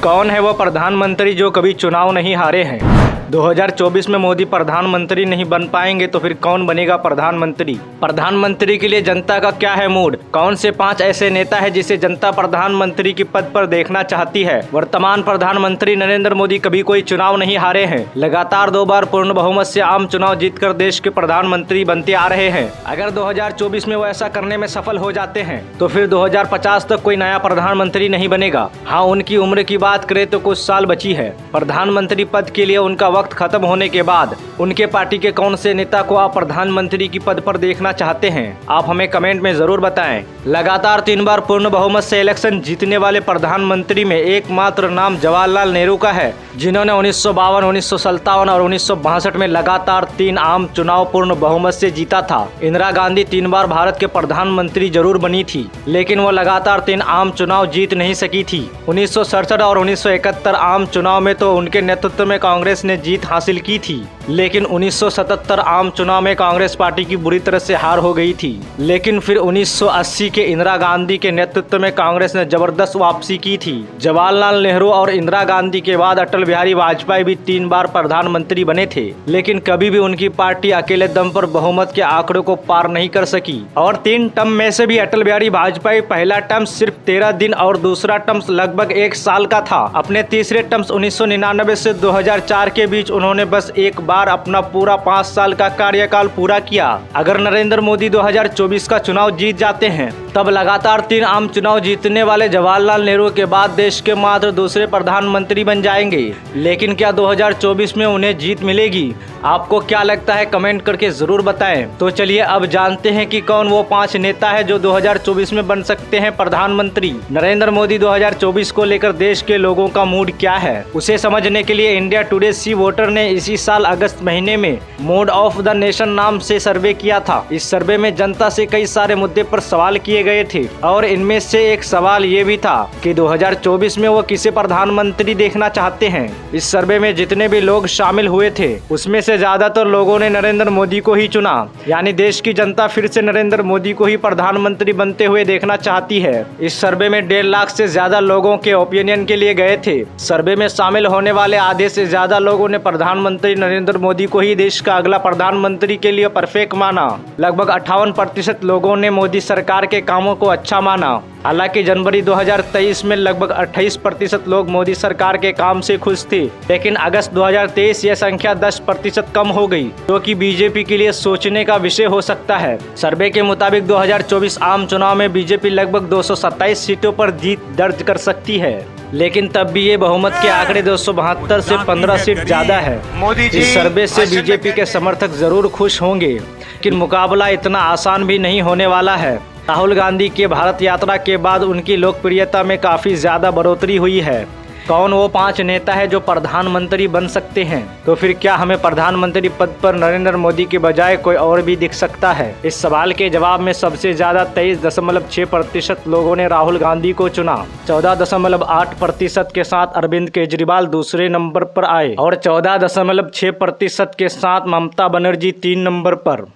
कौन है वो प्रधानमंत्री जो कभी चुनाव नहीं हारे हैं? 2024 में मोदी प्रधानमंत्री नहीं बन पाएंगे तो फिर कौन बनेगा प्रधानमंत्री? प्रधानमंत्री के लिए जनता का क्या है मूड? कौन से 5 ऐसे नेता है जिसे जनता प्रधानमंत्री की पद पर देखना चाहती है? वर्तमान प्रधानमंत्री नरेंद्र मोदी कभी कोई चुनाव नहीं हारे हैं। लगातार 2 बार पूर्ण बहुमत से आम चुनाव जीतकर देश के प्रधानमंत्री बनते आ रहे हैं। अगर 2024 में वो ऐसा करने में सफल हो जाते हैं तो फिर 2050 तक कोई नया प्रधानमंत्री नहीं बनेगा। हाँ, उनकी उम्र की बात करें तो कुछ साल बची है। प्रधानमंत्री पद के लिए उनका वक्त खत्म होने के बाद उनके पार्टी के कौन से नेता को आप प्रधानमंत्री की पद पर देखना चाहते हैं? आप हमें कमेंट में जरूर बताएं। लगातार 3 बार पूर्ण बहुमत से इलेक्शन जीतने वाले प्रधानमंत्री में एकमात्र नाम जवाहरलाल नेहरू का है, जिन्होंने 1952, 1957 और 1962 में लगातार 3 आम चुनाव पूर्ण बहुमत से जीता था। इंदिरा गांधी 3 बार भारत के प्रधानमंत्री जरूर बनी थी, लेकिन वो लगातार 3 आम चुनाव जीत नहीं सकी थी। 1967 और 1971 आम चुनाव में तो उनके नेतृत्व में कांग्रेस ने जीत हासिल की थी, लेकिन 1977 आम चुनाव में कांग्रेस पार्टी की बुरी तरह से हार हो गई थी। लेकिन फिर 1980 के इंदिरा गांधी के नेतृत्व में कांग्रेस ने जबरदस्त वापसी की थी। जवाहरलाल नेहरू और इंदिरा गांधी के बाद अटल बिहारी वाजपेयी भी 3 बार प्रधानमंत्री बने थे, लेकिन कभी भी उनकी पार्टी अकेले दम पर बहुमत के आंकड़ों को पार नहीं कर सकी। और 3 टर्म में से भी अटल बिहारी वाजपेयी पहला टर्म सिर्फ 13 दिन और दूसरा टर्म लगभग 1 साल का था। अपने तीसरे टर्म 1999 से 2004 के बीच उन्होंने बस एक बार अपना पूरा 5 साल का कार्यकाल पूरा किया। अगर नरेंद्र मोदी 2024 का चुनाव जीत जाते हैं तब लगातार 3 आम चुनाव जीतने वाले जवाहरलाल नेहरू के बाद देश के मात्र दूसरे प्रधानमंत्री बन जाएंगे। लेकिन क्या 2024 में उन्हें जीत मिलेगी? आपको क्या लगता है? कमेंट करके जरूर बताएं। तो चलिए अब जानते हैं कि कौन वो 5 नेता है जो 2024 में बन सकते हैं प्रधानमंत्री। नरेंद्र मोदी 2024 को लेकर देश के लोगों का मूड क्या है, उसे समझने के लिए इंडिया टुडे सी वोटर ने इसी साल अगस्त महीने में मूड ऑफ द नेशन नाम से सर्वे किया था। इस सर्वे में जनता से कई सारे मुद्दे पर सवाल किए गए थे और इनमें से एक सवाल ये भी था कि 2024 में वो किसे प्रधानमंत्री देखना चाहते हैं। इस सर्वे में जितने भी लोग शामिल हुए थे उसमें से ज्यादातर लोगों ने नरेंद्र मोदी को ही चुना, यानी देश की जनता फिर से नरेंद्र मोदी को ही प्रधानमंत्री बनते हुए देखना चाहती है। इस सर्वे में 1.5 लाख से ज्यादा लोगों के ओपिनियन के लिए गए थे। सर्वे में शामिल होने वाले आधे से ज्यादा लोगों ने प्रधानमंत्री नरेंद्र मोदी को ही देश का अगला प्रधानमंत्री के लिए परफेक्ट माना। लगभग 58% लोगों ने मोदी सरकार के कामों को अच्छा माना। हालांकि जनवरी 2023 में लगभग 28% लोग मोदी सरकार के काम से खुश थे, लेकिन अगस्त 2023 यह संख्या 10% कम हो गई, जो कि बीजेपी के लिए सोचने का विषय हो सकता है। सर्वे के मुताबिक 2024 आम चुनाव में बीजेपी लगभग 227 सीटों पर जीत दर्ज कर सकती है, लेकिन तब भी ये बहुमत के आंकड़े 272 से 15 सीट ज्यादा है। इस सर्वे से बीजेपी के समर्थक जरूर खुश होंगे, लेकिन मुकाबला इतना आसान भी नहीं होने वाला है। राहुल गांधी के भारत यात्रा के बाद उनकी लोकप्रियता में काफी ज्यादा बढ़ोतरी हुई है। कौन वो 5 नेता है जो प्रधानमंत्री बन सकते हैं? तो फिर क्या हमें प्रधानमंत्री पद पर नरेंद्र मोदी के बजाय कोई और भी दिख सकता है? इस सवाल के जवाब में सबसे ज्यादा 23.6% लोगों ने राहुल गांधी को चुना। 14.8% के साथ अरविंद केजरीवाल दूसरे नंबर पर आए और 14.6% के साथ ममता बनर्जी 3 नंबर पर।